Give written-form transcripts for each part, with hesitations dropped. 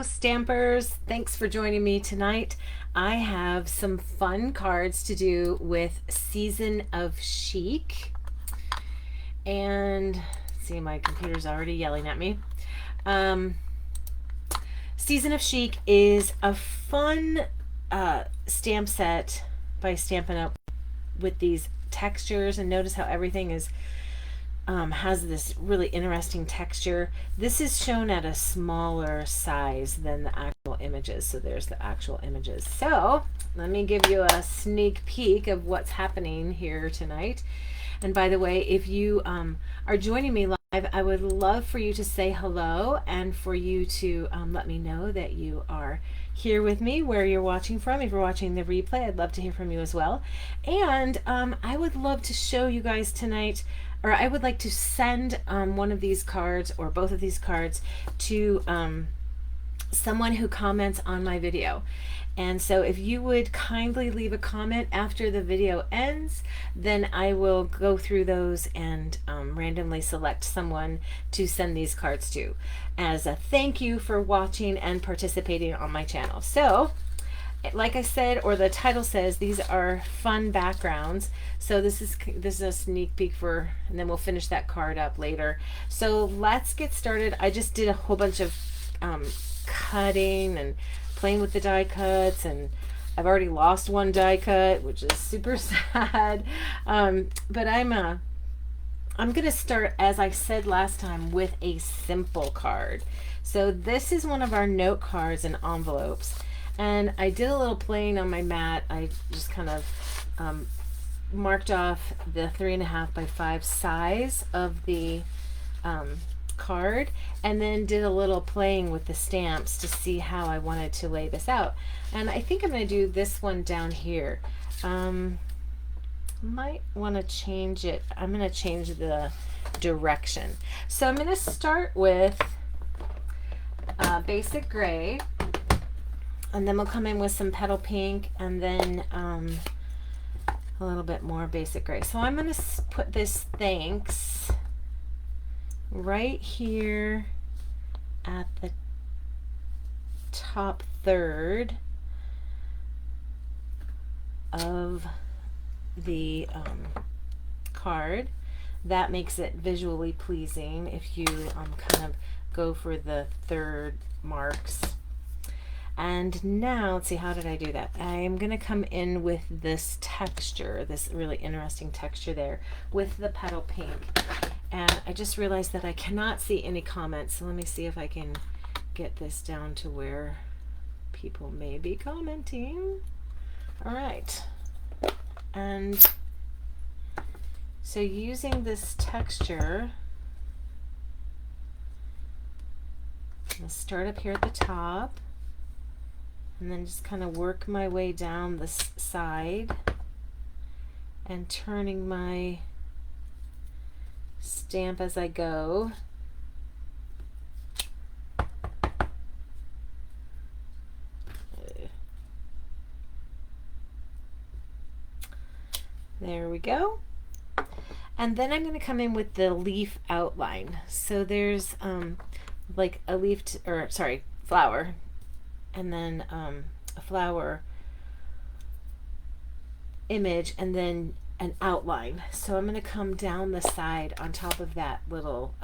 Stampers, thanks for joining me tonight. I have some fun cards to do with Season of Chic. And see, my computer's already yelling at me. Season of Chic is a fun stamp set by Stampin' Up! With these textures, and notice how everything is has this really interesting texture. This is shown at a smaller size than the actual images, so there's the actual images. So let me give you a sneak peek of what's happening here tonight. And by the way, if you are joining me live, I would love for you to say hello and for you to let me know that you are here with me, where you're watching from. If you're watching the replay, I'd love to hear from you as well. And I would love to show you guys tonight, or I would like to send one of these cards or both of these cards to someone who comments on my video. And so if you would kindly leave a comment after the video ends, then I will go through those and randomly select someone to send these cards to as a thank you for watching and participating on my channel. So like I said, or the title says, these are fun backgrounds. So this is a sneak peek for, and then we'll finish that card up later. So let's get started. I just did a whole bunch of cutting and playing with the die cuts, and I've already lost one die cut, which is super sad. But I'm gonna start, as I said last time, with a simple card. So this is one of our note cards and envelopes. And I did a little playing on my mat. I just kind of marked off the 3.5 by 5 size of the card, and then did a little playing with the stamps to see how I wanted to lay this out. And I think I'm going to do this one down here. Might want to change it. I'm going to change the direction. So I'm going to start with basic gray. And then we'll come in with some petal pink, and then a little bit more basic gray. So I'm going to put this thanks right here at the top third of the card. That makes it visually pleasing if you kind of go for the third marks. And now, let's see, how did I do that? I'm going to come in with this texture, this really interesting texture there with the petal pink. And I just realized that I cannot see any comments, so let me see if I can get this down to where people may be commenting. All right. And so using this texture, I'm going to start up here at the top, and then just kind of work my way down the side and turning my stamp as I go. There we go. And then I'm going to come in with the leaf outline. So there's like a leaf, or sorry, flower, and then a flower image, and then an outline. So I'm going to come down the side on top of that little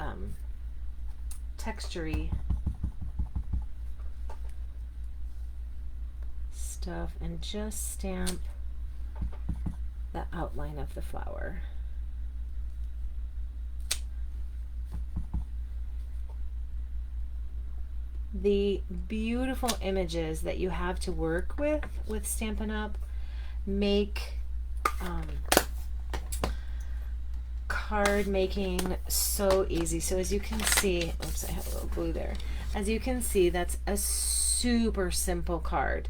textury stuff and just stamp the outline of the flower. The beautiful images that you have to work with Stampin' Up! Make card making so easy. So as you can see, oops, I have a little glue there. As you can see, that's a super simple card,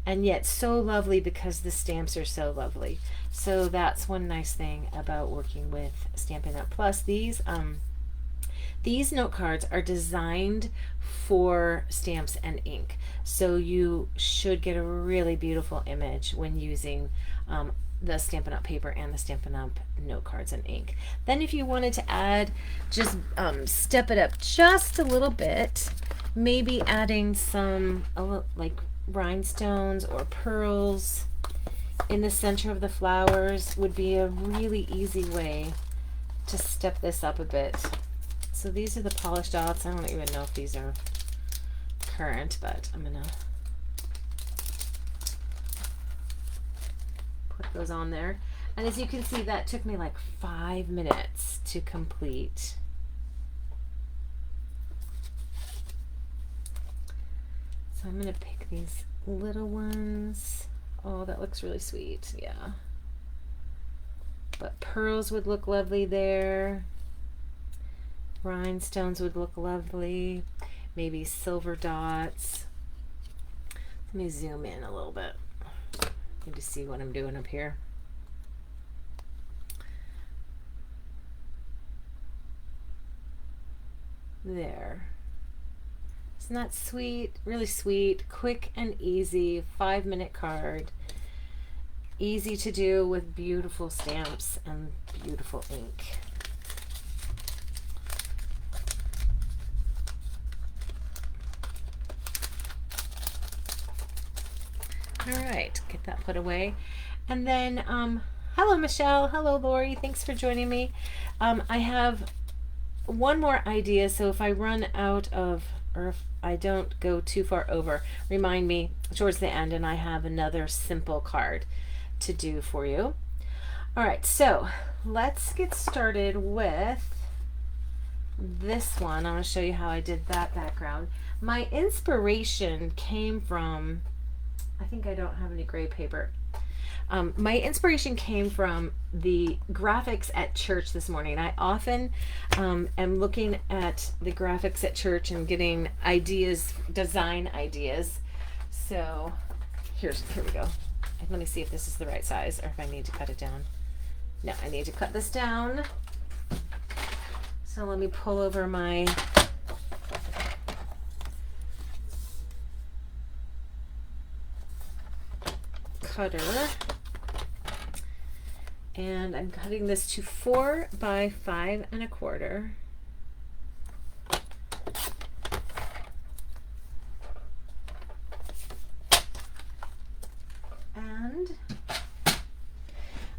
and yet so lovely because the stamps are so lovely. So that's one nice thing about working with Stampin' Up! Plus these these note cards are designed for stamps and ink, so you should get a really beautiful image when using the Stampin' Up! Paper and the Stampin' Up! Note cards and ink. Then if you wanted to add, just step it up just a little bit, maybe adding some like rhinestones or pearls in the center of the flowers would be a really easy way to step this up a bit. So these are the polished dots. I don't even know if these are current, but I'm gonna put those on there. And as you can see, that took me like 5 minutes to complete. So I'm gonna pick these little ones. Oh, that looks really sweet. Yeah. But pearls would look lovely there. Rhinestones would look lovely. Maybe silver dots. Let me zoom in a little bit. Need to see what I'm doing up here. There. Isn't that sweet? Really sweet, quick and easy, 5-minute card. Easy to do with beautiful stamps and beautiful ink. All right, get that put away. And then, hello Michelle, hello Lori, thanks for joining me. I have one more idea, so if I run out of, or if I don't go too far over, remind me towards the end and I have another simple card to do for you. All right, so let's get started with this one. I'm going to show you how I did that background. My inspiration came from, I think I don't have any gray paper. My inspiration came from the graphics at church this morning. I often am looking at the graphics at church and getting ideas, design ideas. So here we go. Let me see if this is the right size or if I need to cut it down. No, I need to cut this down. So let me pull over my cutter. And I'm cutting this to 4 by 5 1/4. And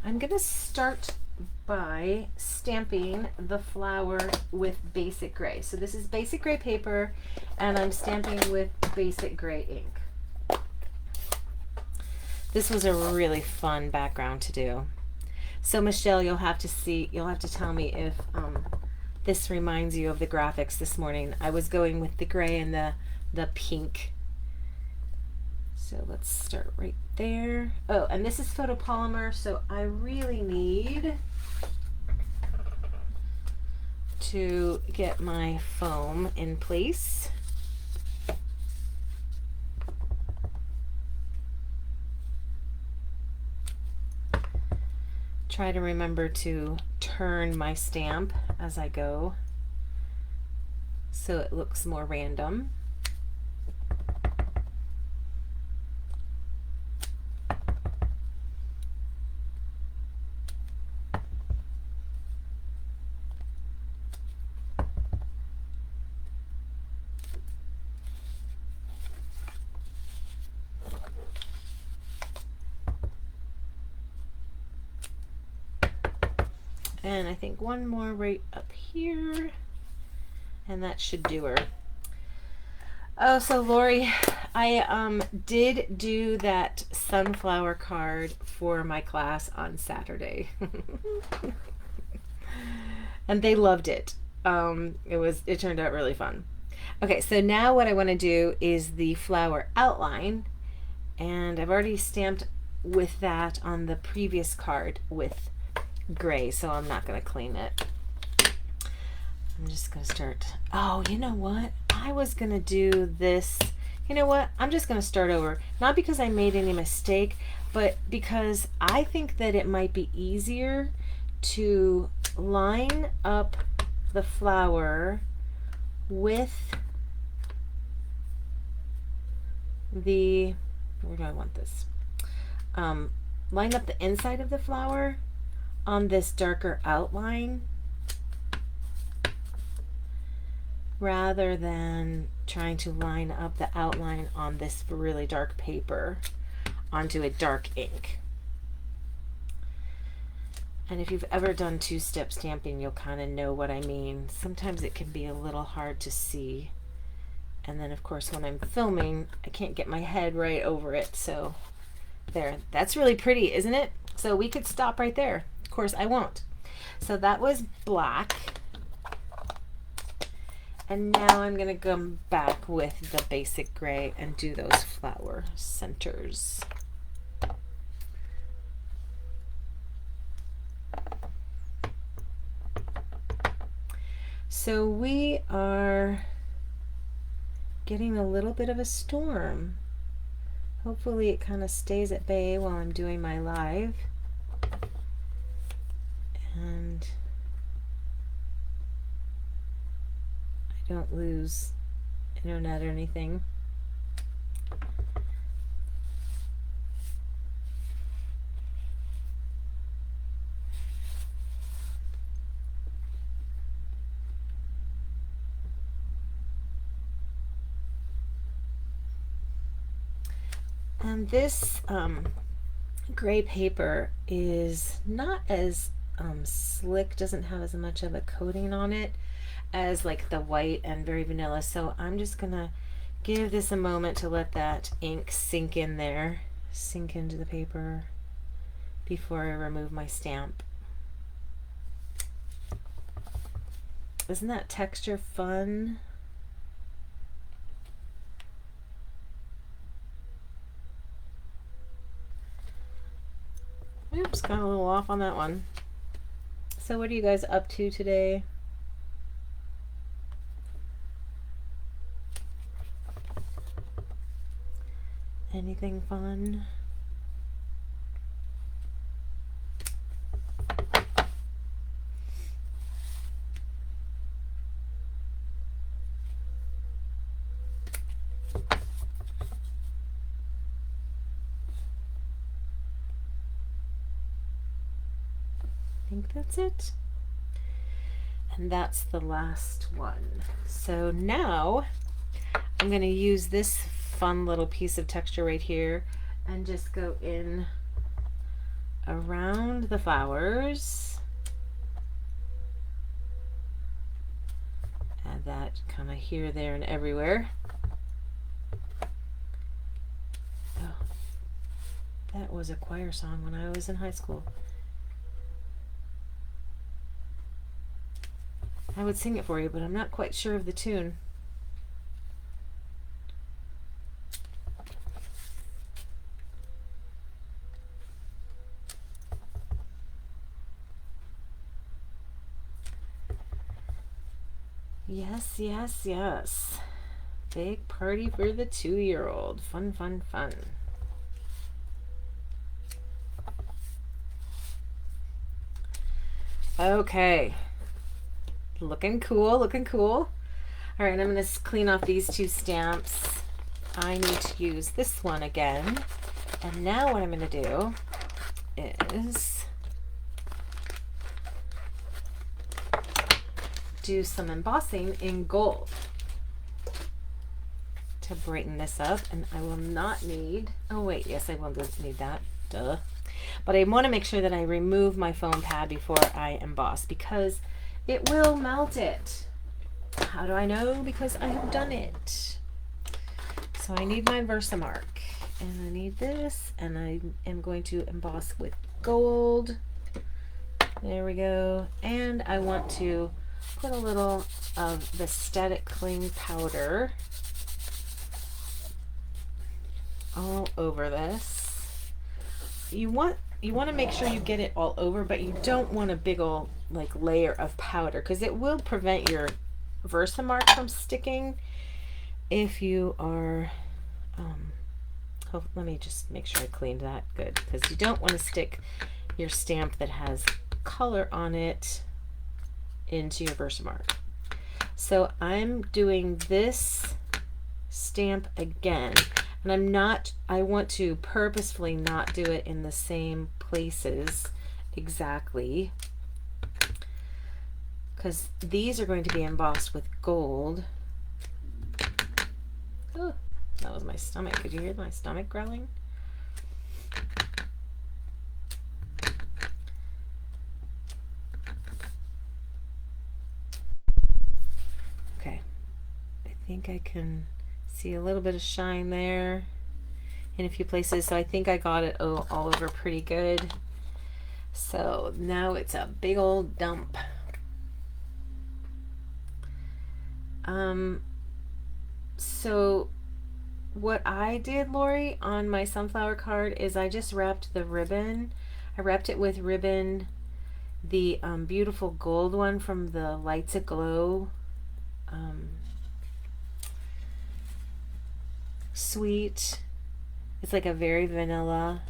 I'm going to start by stamping the flower with basic gray. So this is basic gray paper and I'm stamping with basic gray ink. This was a really fun background to do. So Michelle, you'll have to tell me if this reminds you of the graphics this morning. I was going with the gray and the pink. So let's start right there. Oh, and this is photopolymer, so I really need to get my foam in place. Try to remember to turn my stamp as I go so it looks more random. And I think one more right up here, and that should do her. Oh, so Lori, I did do that sunflower card for my class on Saturday. And they loved it. It turned out really fun. Okay, so now what I want to do is the flower outline, and I've already stamped with that on the previous card with gray, so I'm not going to clean it. I'm just going to start. Oh, you know what? I was going to do this. You know what? I'm just going to start over. Not because I made any mistake, but because I think that it might be easier to line up the flower with the, where do I want this? Line up the inside of the flower on this darker outline rather than trying to line up the outline on this really dark paper onto a dark ink. And if you've ever done two-step stamping, you'll kind of know what I mean. Sometimes it can be a little hard to see. And then of course when I'm filming, I can't get my head right over it. So there, that's really pretty, isn't it? So we could stop right there. Of course I won't. So that was black. And now I'm gonna come back with the basic gray and do those flower centers. So we are getting a little bit of a storm. Hopefully it kind of stays at bay while I'm doing my live. And I don't lose internet or anything. And this gray paper is not as slick, doesn't have as much of a coating on it as like the white and very vanilla. So I'm just gonna give this a moment to let that ink sink in there, sink into the paper before I remove my stamp. Isn't that texture fun? Oops, got a little off on that one. So what are you guys up to today? Anything fun? I think that's it. And that's the last one. So now I'm going to use this fun little piece of texture right here and just go in around the flowers. Add that kind of here, there, and everywhere. Oh, that was a choir song when I was in high school. I would sing it for you, but I'm not quite sure of the tune. Yes, yes, yes. Big party for the 2-year-old. Fun, fun, fun. Okay. Looking cool, looking cool. All right, I'm going to clean off these 2 stamps. I need to use this one again. And now what I'm going to do is do some embossing in gold to brighten this up. And I will not need, oh wait, yes I will need that, duh. But I want to make sure that I remove my foam pad before I emboss because it will melt it. How do I know? Because I have done it. So I need my Versamark and I need this, and I am going to emboss with gold. There we go. And I want to put a little of the Static Cling powder all over this. You want to make sure you get it all over, but you don't want a big old like layer of powder because it will prevent your Versamark from sticking if you are let me just make sure I cleaned that good, because you don't want to stick your stamp that has color on it into your Versamark. So I'm doing this stamp again, and I want to purposefully not do it in the same places exactly, because these are going to be embossed with gold. Oh, that was my stomach. Could you hear my stomach growling? Okay, I think I can see a little bit of shine there in a few places, so I think I got it all over pretty good. So now it's a big old dump. So what I did, Lori, on my sunflower card is I just wrapped the ribbon. I wrapped it with ribbon, the beautiful gold one from the Lights Aglow suite. It's like a very vanilla.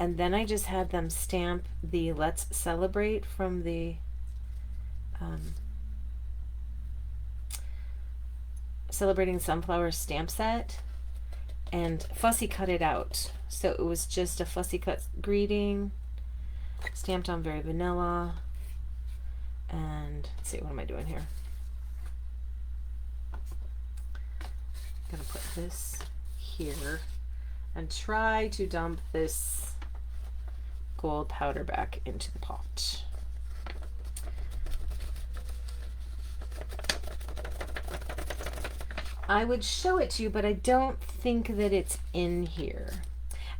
And then I just had them stamp the Let's Celebrate from the Celebrating Sunflower stamp set, and fussy cut it out. So it was just a fussy cut greeting, stamped on very vanilla. And let's see, what am I doing here? I'm gonna put this here and try to dump this gold powder back into the pot. I would show it to you, but I don't think that it's in here.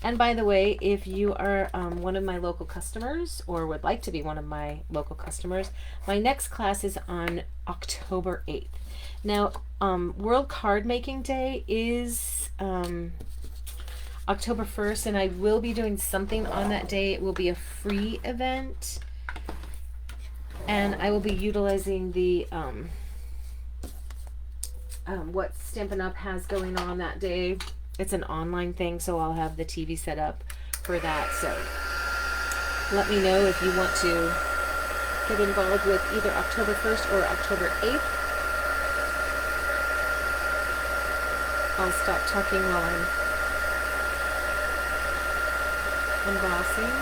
And by the way, if you are one of my local customers or would like to be one of my local customers, my next class is on October 8th. Now, World Card Making Day is October 1st, and I will be doing something on that day. It will be a free event, and I will be utilizing the what Stampin' Up! Has going on that day. It's an online thing, so I'll have the TV set up for that. So let me know if you want to get involved with either October 1st or October 8th. I'll stop talking while I'm embossing.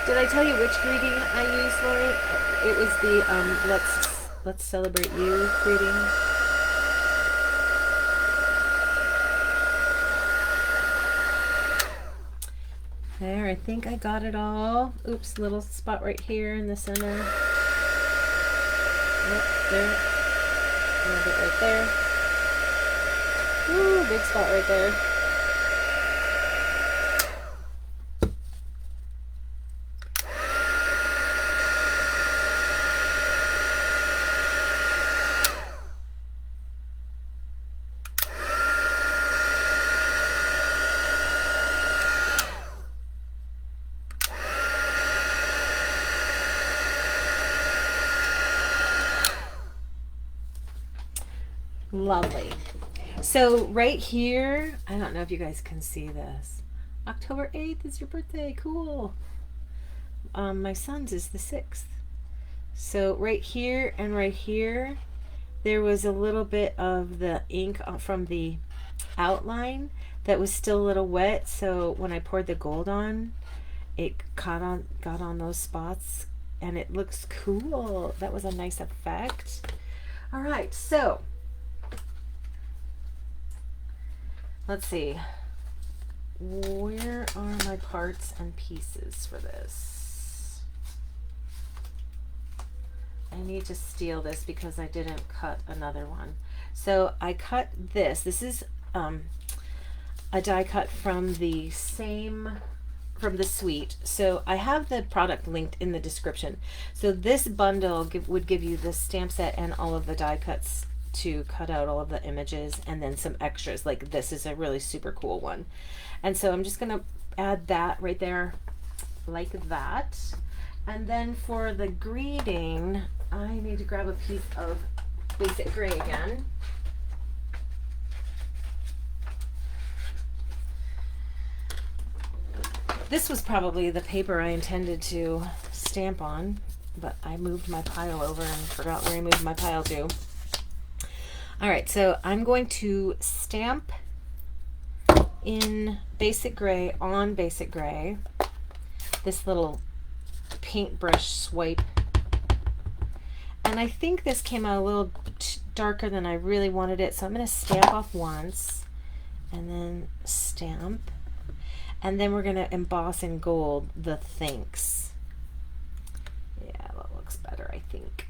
Did I tell you which greeting I used, Lori? It was the Let's Celebrate You greeting. There, I think I got it all. Oops, little spot right here in the center. Yep, there. A little bit right there. Ooh, big spot right there. Lovely. So right here, I don't know if you guys can see this. October 8th is your birthday. Cool. My son's is the 6th. So right here and right here, there was a little bit of the ink from the outline that was still a little wet. So when I poured the gold on, it got on those spots, and it looks cool. That was a nice effect. All right, so let's see. Where are my parts and pieces for this? I need to steal this because I didn't cut another one. So I cut this. This is a die cut from the suite. So I have the product linked in the description. So this bundle would give you the stamp set and all of the die cuts to cut out all of the images, and then some extras, like this is a really super cool one. And so I'm just gonna add that right there like that. And then for the greeting, I need to grab a piece of basic gray again. This was probably the paper I intended to stamp on, but I moved my pile over and forgot where I moved my pile to. All right, so I'm going to stamp in basic gray on basic gray, this little paintbrush swipe. And I think this came out a little darker than I really wanted it, so I'm going to stamp off once and then stamp. And then we're going to emboss in gold the thanks. Yeah, that looks better, I think.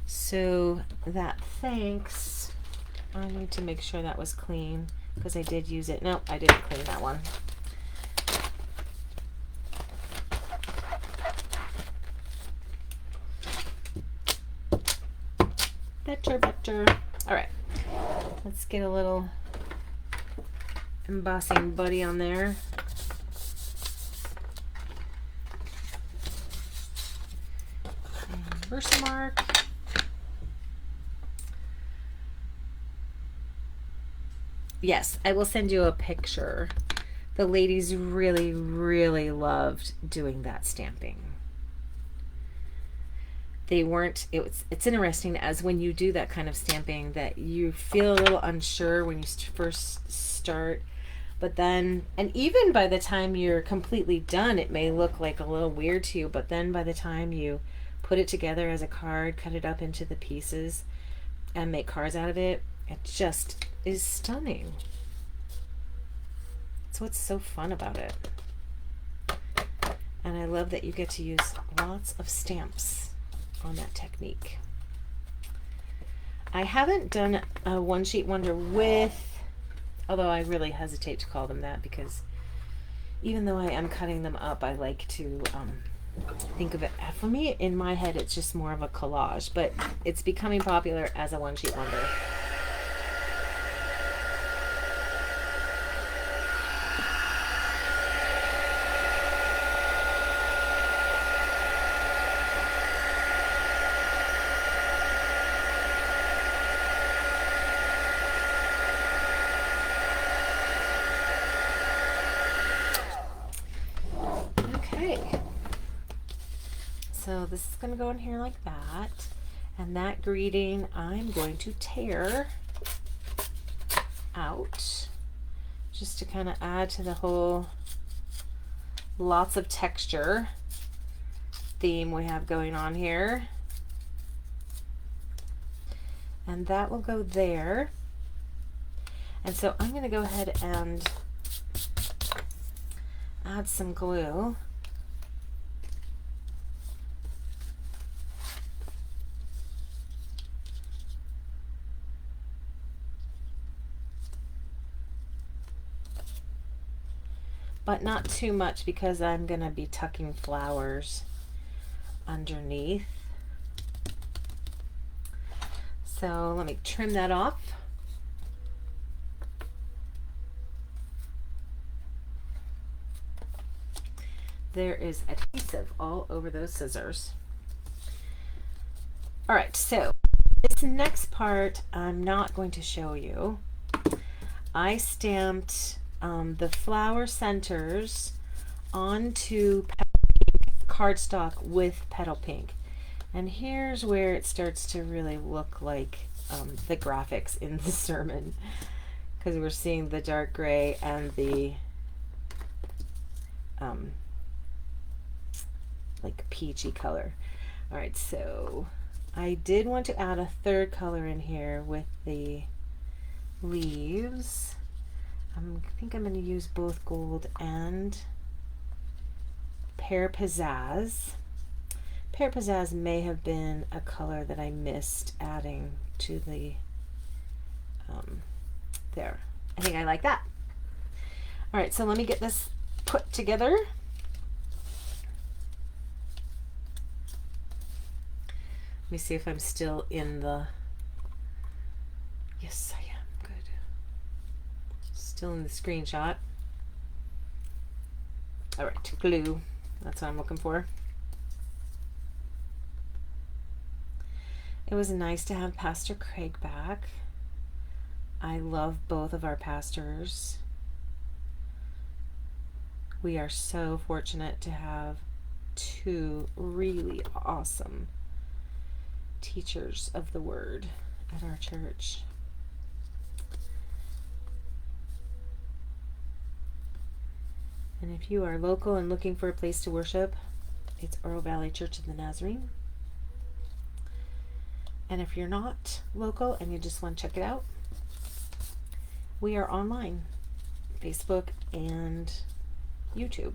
So that thanks, I need to make sure that was clean because I did use it. No, I didn't clean that one. Better. All right, let's get a little embossing buddy on there. And Versamark. Yes, I will send you a picture. The ladies really, really loved doing that stamping. They weren't, it's interesting as when you do that kind of stamping that you feel a little unsure when you first start, but then, and even by the time you're completely done, it may look like a little weird to you, but then by the time you put it together as a card, cut it up into the pieces and make cards out of it, it just is stunning. That's what's so fun about it. And I love that you get to use lots of stamps on that technique. I haven't done a one sheet wonder with, although I really hesitate to call them that because even though I am cutting them up, I like to think of it, for me in my head it's just more of a collage, but it's becoming popular as a one sheet wonder. So this is going to go in here like that, and that greeting I'm going to tear out just to kind of add to the whole lots of texture theme we have going on here. And that will go there. And so I'm going to go ahead and add some glue. But not too much because I'm going to be tucking flowers underneath. So let me trim that off. There is adhesive all over those scissors. All right, so this next part I'm not going to show you. I stamped the flower centers onto petal pink cardstock with petal pink, and here's where it starts to really look like the graphics in the sermon, because we're seeing the dark gray and the like peachy color. All right, so I did want to add a third color in here with the leaves. I think I'm going to use both gold and Pear Pizzazz. Pear Pizzazz may have been a color that I missed adding to the there. I think I like that. All right, so let me get this put together. Let me see if I'm still in the... Yes, I am. Good. Still in the screenshot. All right, glue. That's what I'm looking for. It was nice to have Pastor Craig back. I love both of our pastors. We are so fortunate to have two really awesome teachers of the word at our church. And if you are local and looking for a place to worship, it's Oro Valley Church of the Nazarene. And if you're not local and you just want to check it out, we are online, Facebook and YouTube.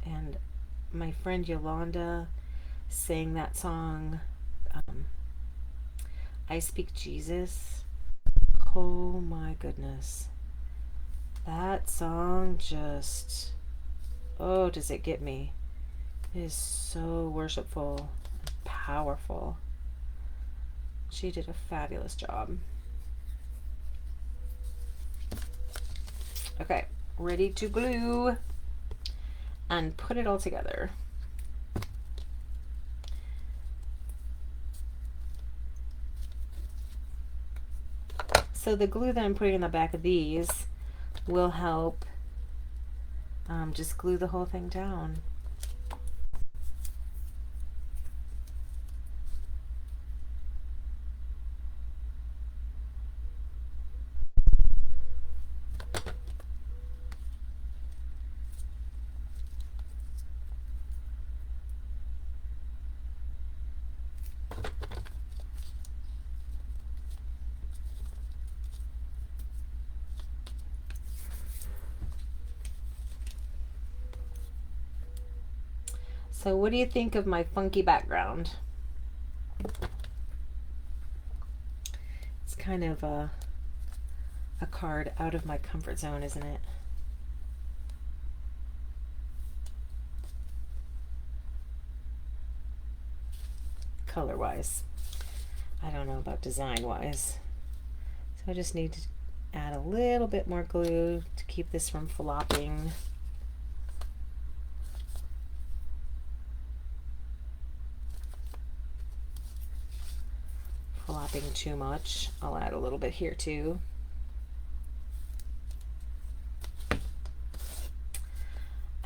And my friend Yolanda sang that song, I Speak Jesus. Oh my goodness. That song just, oh, does it get me. It is so worshipful and powerful. She did a fabulous job. Okay, ready to glue and put it all together. So the glue that I'm putting in the back of these will help just glue the whole thing down. So what do you think of my funky background? It's kind of a card out of my comfort zone, isn't it? Color-wise. I don't know about design-wise. So I just need to add a little bit more glue to keep this from flopping. Flopping too much. I'll add a little bit here too.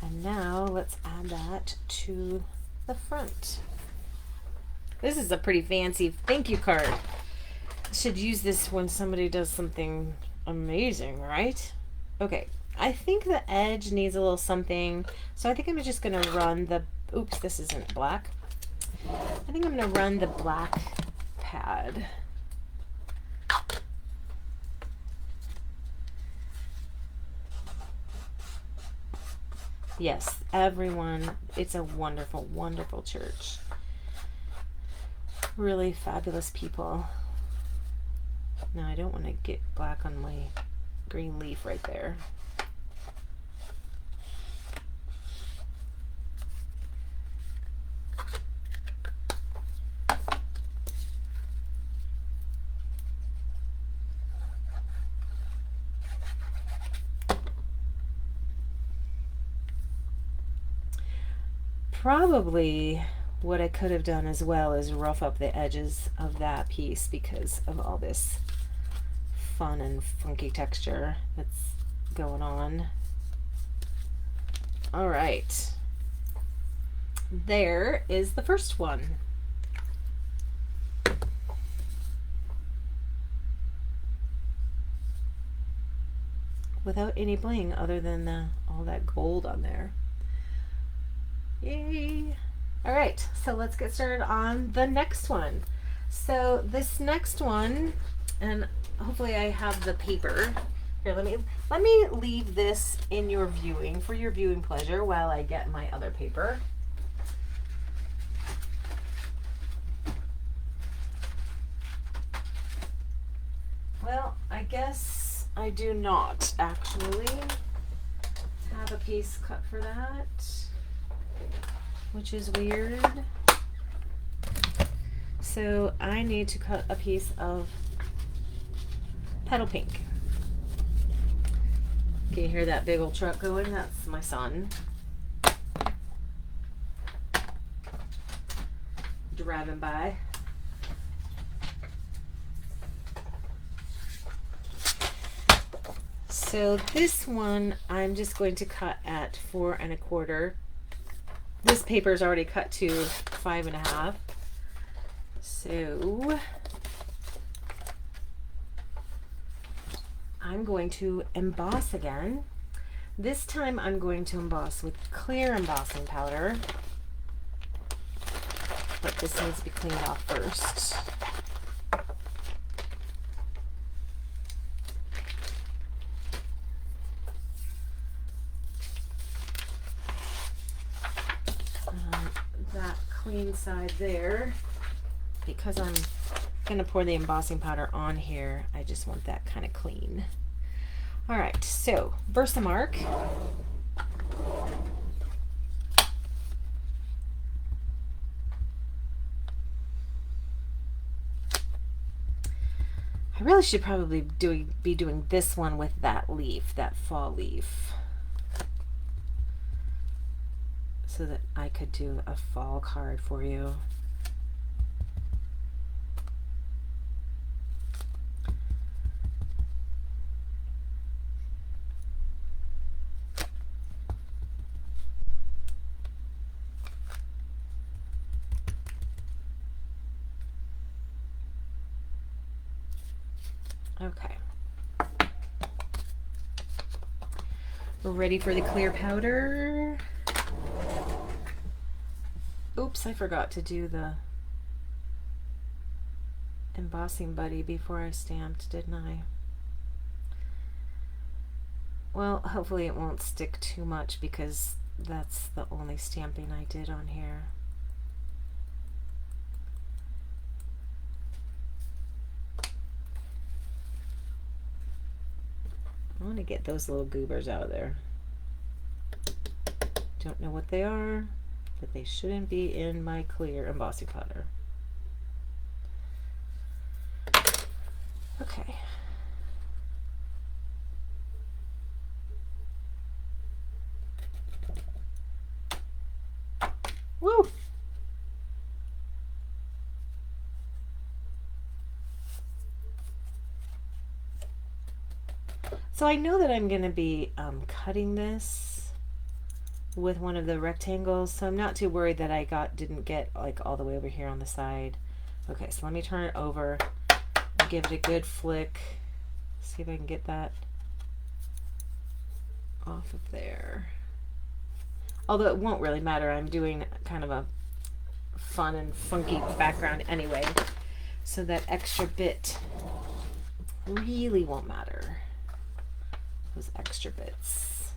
And now let's add that to the front. This is a pretty fancy thank you card. Should use this when somebody does something amazing, right? Okay, I think the edge needs a little something, so I think I'm just gonna run the, oops, this isn't black. I think I'm gonna run the black pad. Yes, everyone, it's a wonderful, wonderful church. Really fabulous people. Now I don't want to get black on my green leaf right there. Probably what I could have done as well is rough up the edges of that piece because of all this fun and funky texture that's going on. All right, there is the first one. Without any bling other than all that gold on there. Yay! All right, so let's get started on the next one. So this next one, and hopefully I have the paper here. Let me leave this in your viewing for your viewing pleasure while I get my other paper. Well, I guess I do not actually have a piece cut for that, which is weird. So I need to cut a piece of petal pink. Can you hear that big old truck going? That's my son driving by. So this one I'm just going to cut at 4 1/4. This paper is already cut to 5 1/2. So I'm going to emboss again. This time I'm going to emboss with clear embossing powder, but this needs to be cleaned off first. That clean side there, because I'm going to pour the embossing powder on here, I just want that kind of clean. All right, so Versamark. I really should probably be doing this one with that leaf, that fall leaf, so that I could do a fall card for you. Okay. We're ready for the clear powder. Oops, I forgot to do the embossing buddy before I stamped, didn't I? Well, hopefully it won't stick too much because that's the only stamping I did on here. I want to get those little goobers out of there. Don't know what they are, but they shouldn't be in my clear embossing powder. Okay. Woo! So I know that I'm going to be cutting this with one of the rectangles, so I'm not too worried that I didn't get like all the way over here on the side. Okay, so let me turn it over and give it a good flick. See if I can get that off of there. Although it won't really matter, I'm doing kind of a fun and funky background anyway, so that extra bit really won't matter. Those extra bits.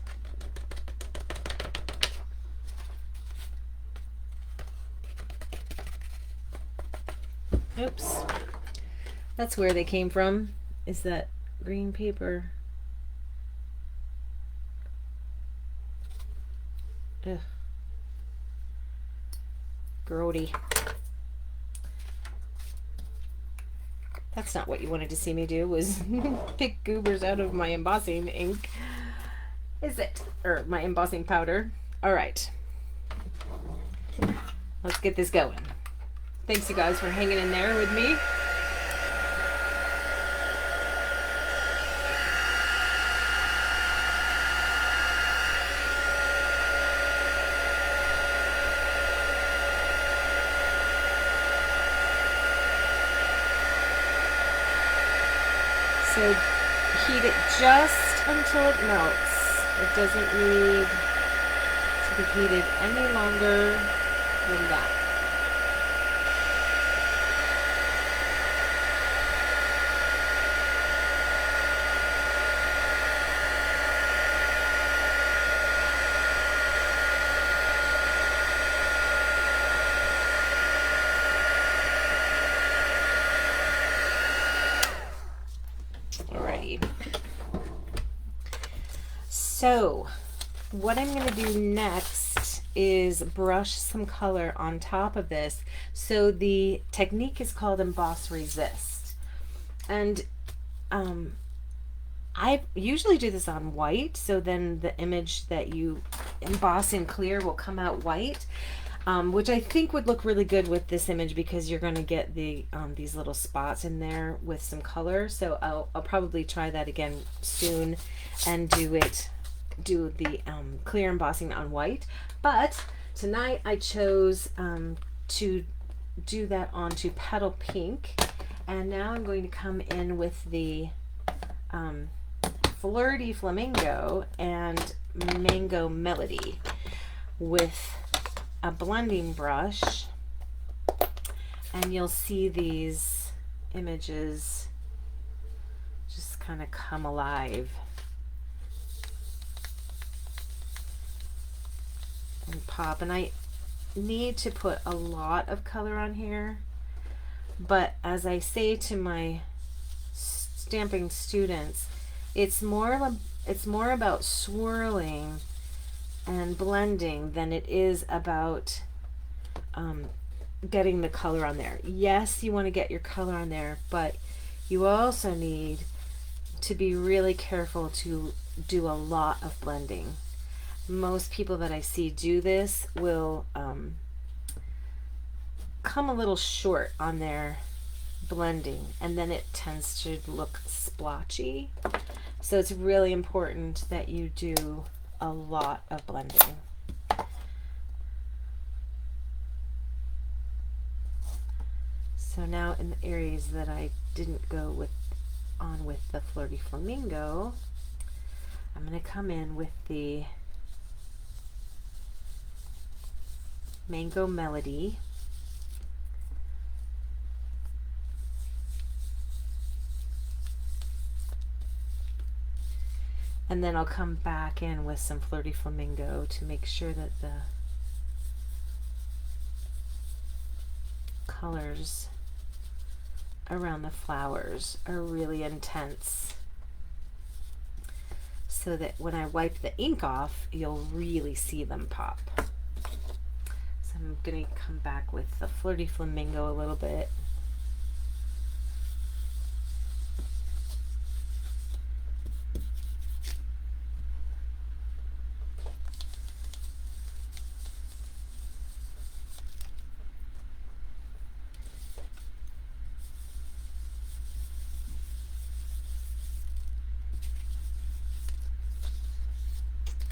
Oops. That's where they came from, is that green paper. Ugh. Grody. That's not what you wanted to see me do, was pick goobers out of my embossing ink. Is it? Or my embossing powder. All right. Let's get this going. Thanks you guys for hanging in there with me. So heat it just until it melts. It doesn't need to be heated any longer than that. So what I'm going to do next is brush some color on top of this. So the technique is called Emboss Resist. And I usually do this on white, so then the image that you emboss in clear will come out white, which I think would look really good with this image because you're going to get the these little spots in there with some color. So I'll probably try that again soon and do the clear embossing on white. But tonight I chose to do that onto Petal Pink, and now I'm going to come in with the Flirty Flamingo and Mango Melody with a blending brush, and you'll see these images just kind of come alive and pop. And I need to put a lot of color on here, but as I say to my stamping students, it's more about swirling and blending than it is about getting the color on there. Yes, you want to get your color on there, but you also need to be really careful to do a lot of blending. Most people that I see do this will come a little short on their blending, and then it tends to look splotchy. So it's really important that you do a lot of blending. So now in the areas that I didn't go with the Flirty Flamingo, I'm going to come in with the Mango Melody. And then I'll come back in with some Flirty Flamingo to make sure that the colors around the flowers are really intense, so that when I wipe the ink off, you'll really see them pop. So I'm going to come back with the Flirty Flamingo a little bit.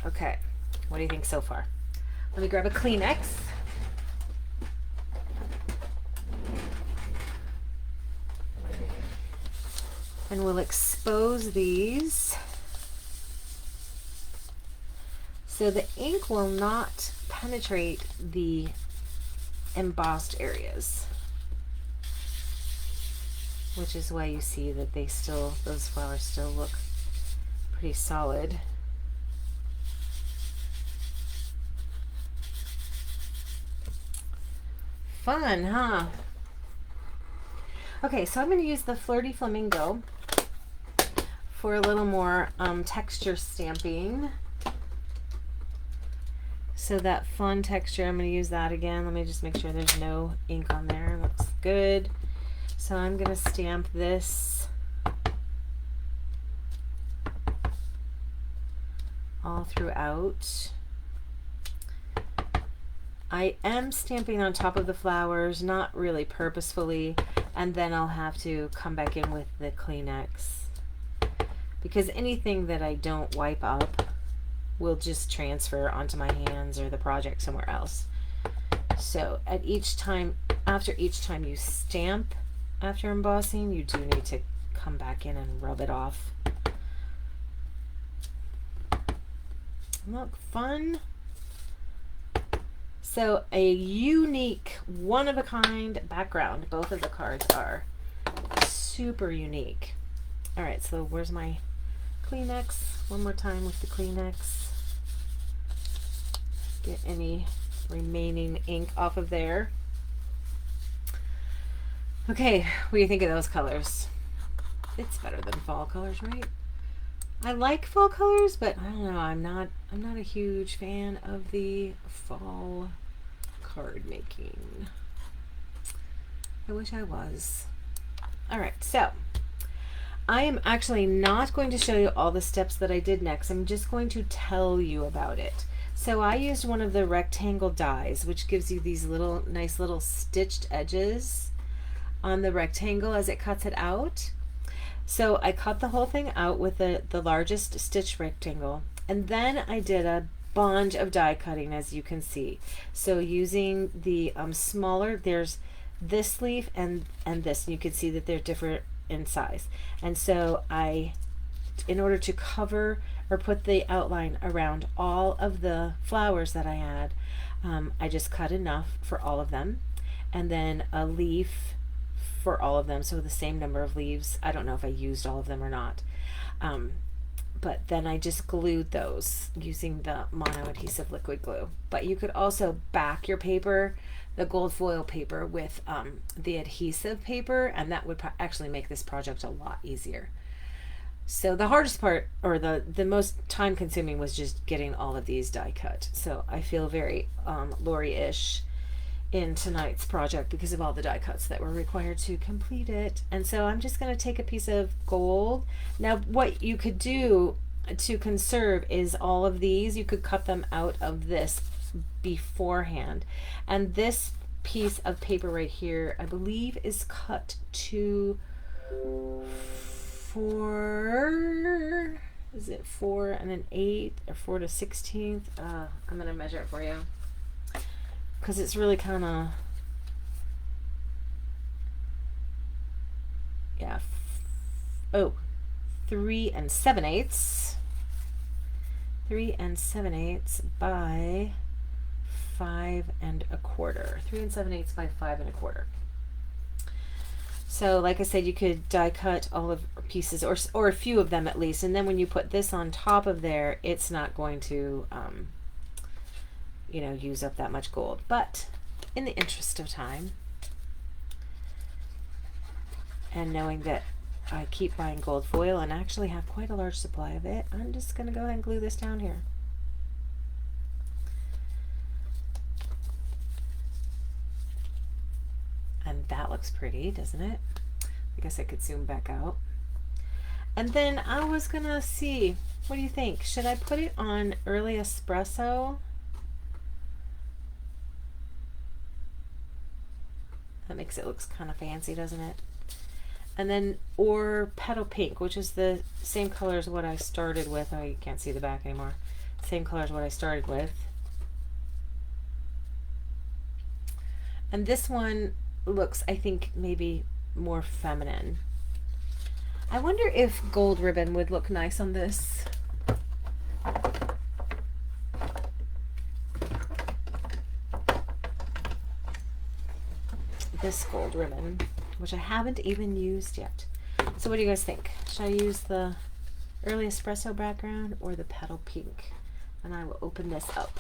Okay, what do you think so far? Let me grab a Kleenex. And we'll expose these so the ink will not penetrate the embossed areas, which is why you see that those flowers still look pretty solid. Fun, huh? Okay, so I'm going to use the Flirty Flamingo for a little more texture stamping. So that fun texture, I'm going to use that again. Let me just make sure there's no ink on there. Looks good. So I'm going to stamp this all throughout. I am stamping on top of the flowers, not really purposefully, and then I'll have to come back in with the Kleenex, because anything that I don't wipe up will just transfer onto my hands or the project somewhere else. So at each time, after each time you stamp after embossing, you do need to come back in and rub it off. Look, fun. So a unique, one-of-a-kind background. Both of the cards are super unique. All right, so where's my Kleenex? One more time with the Kleenex. Get any remaining ink off of there. Okay, what do you think of those colors? It's better than fall colors, right? I like fall colors, but I don't know, I'm not a huge fan of the fall card making. I wish I was. All right, so I am actually not going to show you all the steps that I did next. I'm just going to tell you about it. So I used one of the rectangle dies, which gives you these little nice little stitched edges on the rectangle as it cuts it out. So I cut the whole thing out with the largest stitch rectangle, and then I did a bunch of die cutting, as you can see. So using the smaller, there's this leaf and this, and you can see that they're different in size. And so I, in order to cover or put the outline around all of the flowers that I had, I just cut enough for all of them, and then a leaf for all of them, so the same number of leaves. I don't know if I used all of them or not, but then I just glued those using the mono adhesive liquid glue. But you could also back your paper, the gold foil paper, with the adhesive paper, and that would actually make this project a lot easier. So the hardest part, or the most time consuming, was just getting all of these die cut. So I feel very Lori-ish in tonight's project because of all the die cuts that were required to complete it. And so I'm just going to take a piece of gold. Now what you could do to conserve is all of these, you could cut them out of this beforehand. And this piece of paper right here, I believe, is cut to 4, is it 4 and an 8 or 4 to 16th? I'm going to measure it for you, because it's really kind of, yeah, 3 and 7/8, 3 and 7/8 by 5 1/4, 3 and 7/8 by 5 1/4. So like I said, you could die cut all of pieces, or a few of them at least, and then when you put this on top of there, it's not going to you know, use up that much gold. But in the interest of time, and knowing that I keep buying gold foil and actually have quite a large supply of it, I'm just going to go ahead and glue this down here. And that looks pretty, doesn't it? I guess I could zoom back out. And then I was going to see, what do you think? Should I put it on early espresso? That makes it look kind of fancy, doesn't it? And then, or petal pink, which is the same color as what I started with. Oh, you can't see the back anymore. Same color as what I started with. And this one looks, I think, maybe more feminine. I wonder if gold ribbon would look nice on this. This gold ribbon, which I haven't even used yet. So what do you guys think? Should I use the early espresso background or the petal pink? And I will open this up.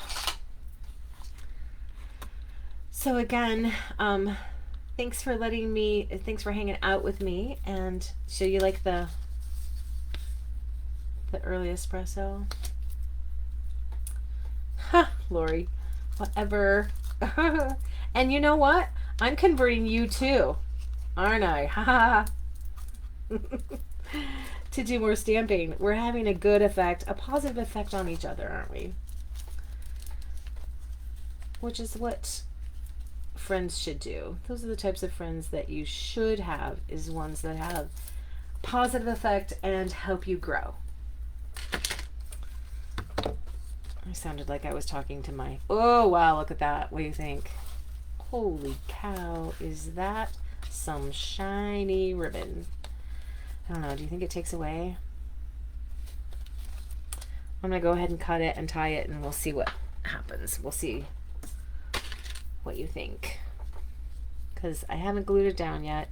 So again, thanks for hanging out with me. And so you like the early espresso? Ha, Lori, whatever. And you know what? I'm converting you too, aren't I? Ha to do more stamping. We're having a good effect, a positive effect on each other, aren't we? Which is what friends should do. Those are the types of friends that you should have, is ones that have positive effect and help you grow. I sounded like I was talking to my, oh wow, look at that. What do you think? Holy cow, is that some shiny ribbon? I don't know, do you think it takes away? I'm gonna go ahead and cut it and tie it, and we'll see what happens. We'll see what you think, because I haven't glued it down yet.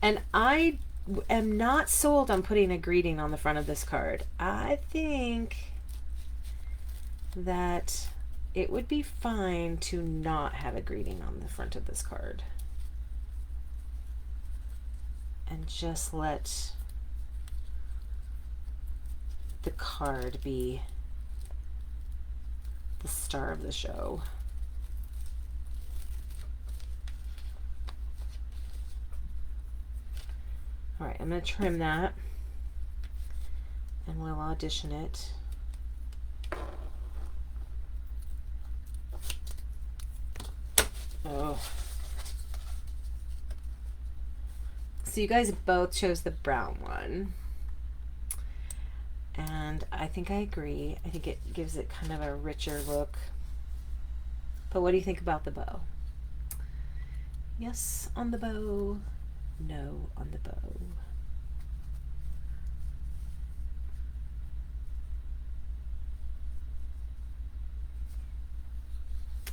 And I am not sold on putting a greeting on the front of this card. I think that it would be fine to not have a greeting on the front of this card. and just let the card be the star of the show. All right, I'm going to trim that and we'll audition it. Oh. So you guys both chose the brown one. And I think I agree. I think it gives it kind of a richer look. But what do you think about the bow? Yes on the bow, no on the bow.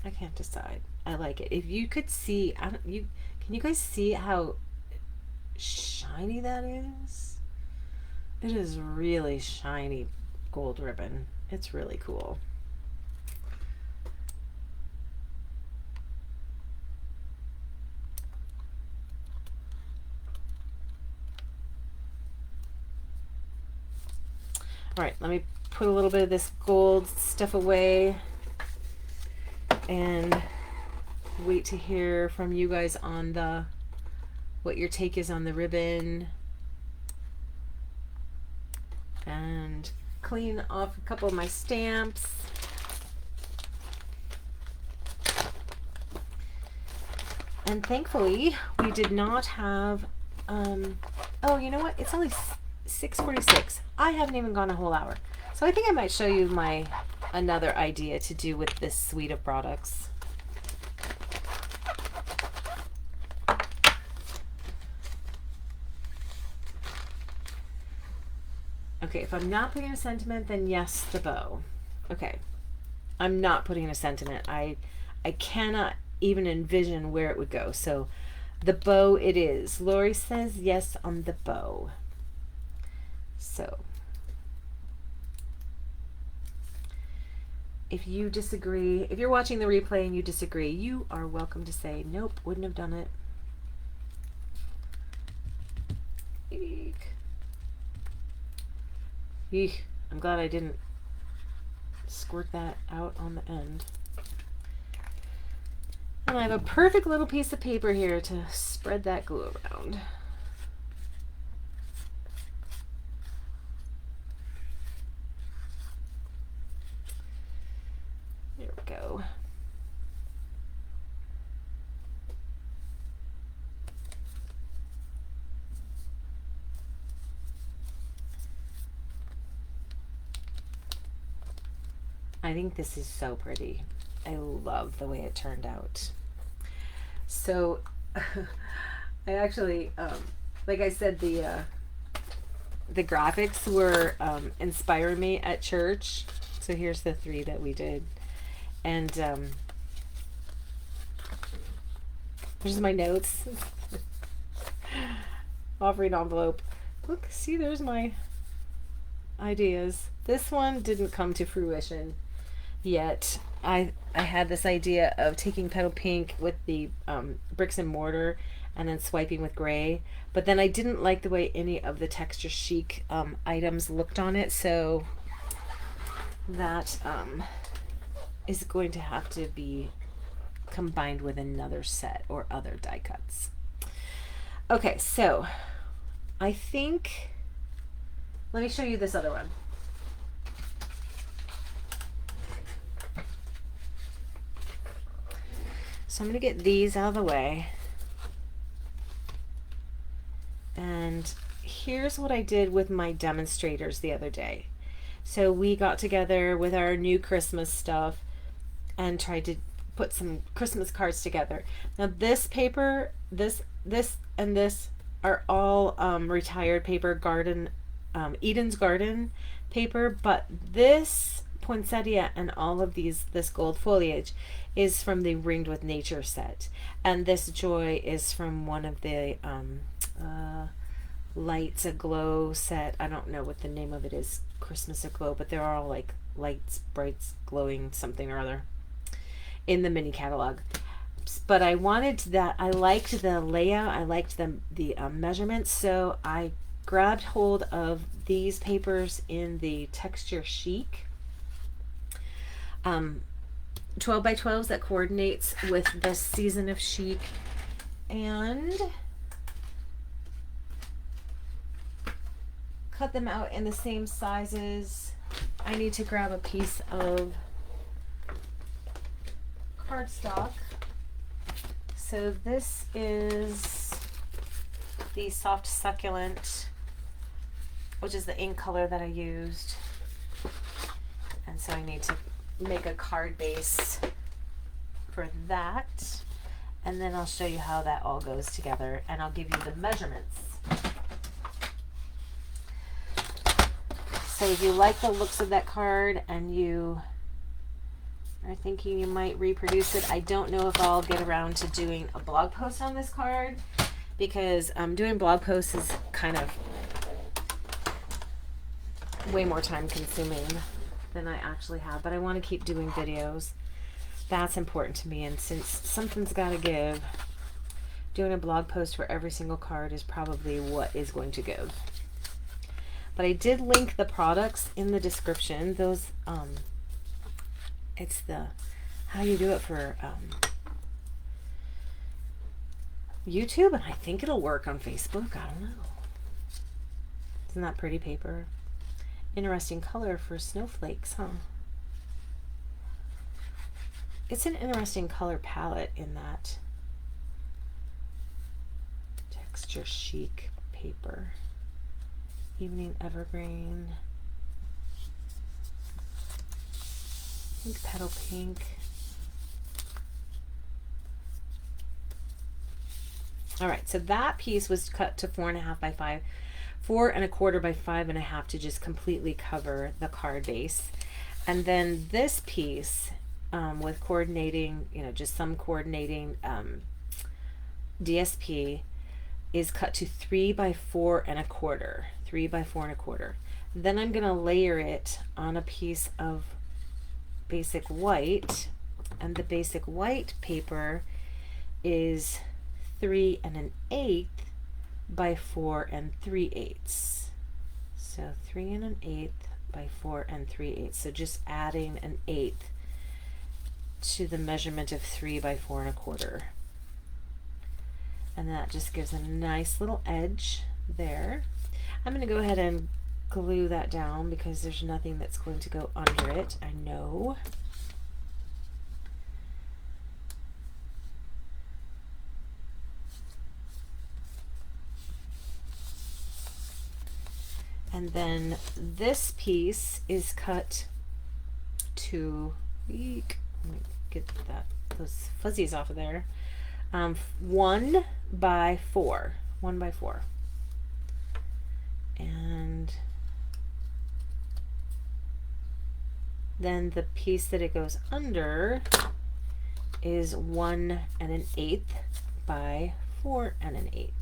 I can't decide. I like it. If you could see, can you guys see how shiny that is? It is really shiny gold ribbon. It's really cool. All right, let me put a little bit of this gold stuff away and wait to hear from you guys on what your take is on the ribbon. And clean off a couple of my stamps. And thankfully, we did not have, oh, you know what? It's only 6:46. I haven't even gone a whole hour. So I think I might show you another idea to do with this suite of products. Okay, if I'm not putting a sentiment, then yes, the bow. Okay, I'm not putting a sentiment. I cannot even envision where it would go. So the bow it is. Lori says yes on the bow. So if you disagree, if you're watching the replay and you disagree, you are welcome to say, nope, wouldn't have done it. Eek. Eek. I'm glad I didn't squirt that out on the end. And I have a perfect little piece of paper here to spread that glue around. There we go. I think this is so pretty. I love the way it turned out. So I actually, like I said, the graphics were inspiring me at church. So here's the 3 that we did. And here's my notes. Offering envelope. Look, see, there's my ideas. This one didn't come to fruition yet. I had this idea of taking petal pink with the bricks and mortar and then swiping with gray, but then I didn't like the way any of the Texture Chic items looked on it, so that is going to have to be combined with another set or other die cuts. Okay, so I think, let me show you this other one. So I'm going to get these out of the way. And here's what I did with my demonstrators the other day. So we got together with our new Christmas stuff and tried to put some Christmas cards together. Now this paper, this and this are all retired paper, Eden's Garden paper, but this poinsettia and all of this gold foliage is from the Ringed with Nature set, and this joy is from one of the Lights Aglow set. I don't know what the name of it is, Christmas Aglow, but they're all like lights, brights, glowing something or other in the mini catalog. stamps, but I wanted that. I liked the layout. I liked the measurements. So I grabbed hold of these papers in the Texture Chic 12 by 12s that coordinates with this season of chic, and cut them out in the same sizes. I need to grab a piece of cardstock. So this is the Soft Succulent, which is the ink color that I used. And so I need to make a card base for that. And then I'll show you how that all goes together, and I'll give you the measurements. So if you like the looks of that card and you are thinking you might reproduce it, I don't know if I'll get around to doing a blog post on this card, because doing blog posts is kind of way more time consuming than I actually have, but I want to keep doing videos. That's important to me, and since something's got to give, doing a blog post for every single card is probably what is going to give. But I did link the products in the description. Those it's the how you do it for YouTube, and I think it'll work on Facebook. I don't know. Isn't that pretty paper? Interesting color for snowflakes, huh? It's an interesting color palette in that Texture Chic paper. Evening Evergreen. Pink Petal Pink. All right, so that piece was cut to 4.5 by 5. 4 1/4 by 5 1/2 to just completely cover the card base. And then this piece with coordinating, just some coordinating DSP is cut to 3 by 4 1/4. 3 by 4 1/4. Then I'm going to layer it on a piece of basic white, and the basic white paper is 3 1/8 by 4 3/8. So 3 1/8 by 4 3/8. So just adding 1/8 to the measurement of 3 by 4 1/4. And that just gives a nice little edge there. I'm going to go ahead and glue that down because there's nothing that's going to go under it, I know. And then this piece is cut to, let me get those fuzzies off of there, 1 by 4. 1 by 4. And then the piece that it goes under is 1 1/8 by 4 1/8.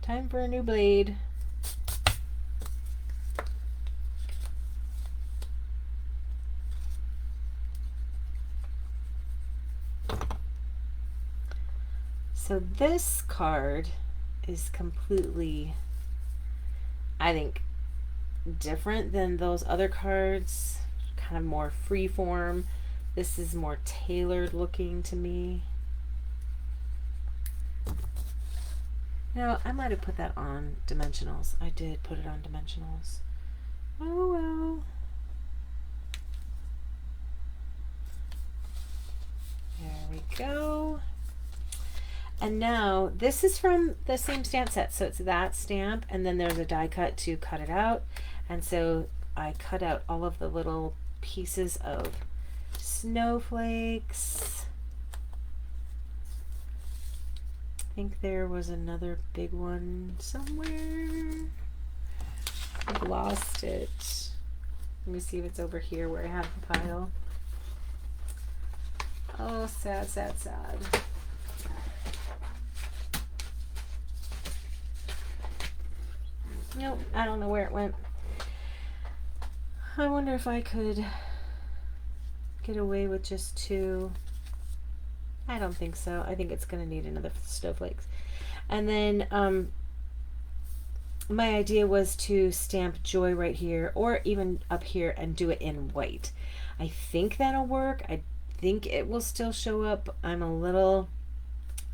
Time for a new blade. So this card is completely, I think, different than those other cards. Kind of more free form. This is more tailored looking to me. I might have put that on dimensionals. I did put it on dimensionals. Oh well. There we go. And now this is from the same stamp set. So it's that stamp, and then there's a die cut to cut it out. And so I cut out all of the little pieces of snowflakes. I think there was another big one somewhere. I've lost it. Let me see if it's over here where I have the pile. Oh, sad, sad, sad. Nope, I don't know where it went. I wonder if I could get away with just 2. I don't think so. I think it's going to need another snowflakes. And then my idea was to stamp Joy right here or even up here and do it in white. I think that'll work. I think it will still show up. I'm a little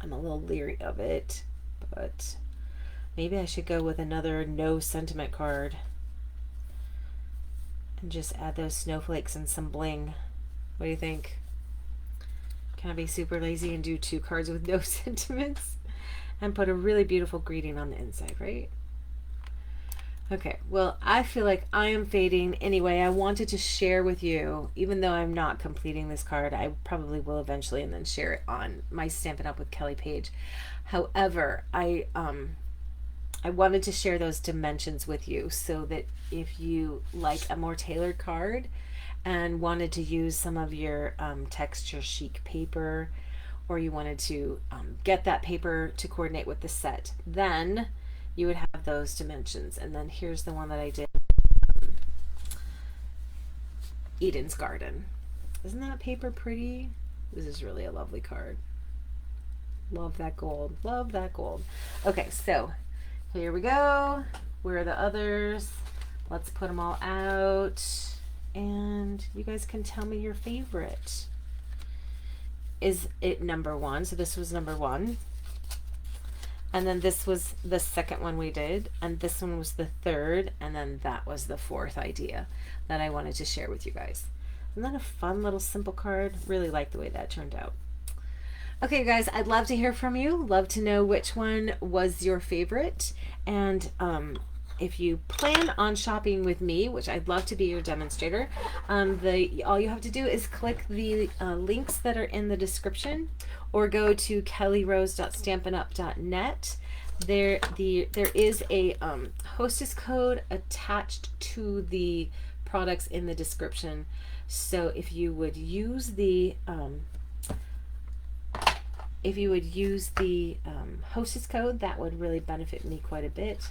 leery of it, but maybe I should go with another no sentiment card and just add those snowflakes and some bling. What do you think? Can I be super lazy and do 2 cards with no sentiments and put a really beautiful greeting on the inside, right? Okay, well, I feel like I am fading. Anyway, I wanted to share with you, even though I'm not completing this card, I probably will eventually and then share it on my Stampin' Up! With Kelly page. However, I wanted to share those dimensions with you so that if you like a more tailored card and wanted to use some of your texture chic paper, or you wanted to get that paper to coordinate with the set, then you would have those dimensions. And then here's the one that I did, Eden's Garden. Isn't that paper pretty? This is really a lovely card. Love that gold. Love that gold. Okay, so here we go. Where are the others? Let's put them all out. And you guys can tell me your favorite. Is it number 1? So this was number 1. And then this was the second one we did, and this one was the 3rd, and then that was the 4th idea that I wanted to share with you guys. Isn't that a fun little simple card? Really like the way that turned out. Okay, you guys, I'd love to hear from you. Love to know which one was your favorite. And if you plan on shopping with me, which I'd love to be your demonstrator, all you have to do is click the links that are in the description, or go to kellyrose.stampinup.net. There is a hostess code attached to the products in the description. So if you would use the hostess code, that would really benefit me quite a bit.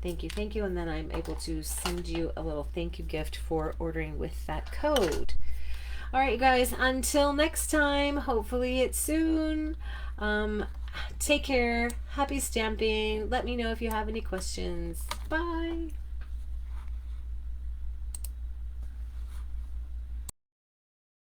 Thank you, and then I'm able to send you a little thank you gift for ordering with that code. All right, you guys, until next time, hopefully it's soon. Take care. Happy stamping. Let me know if you have any questions. Bye.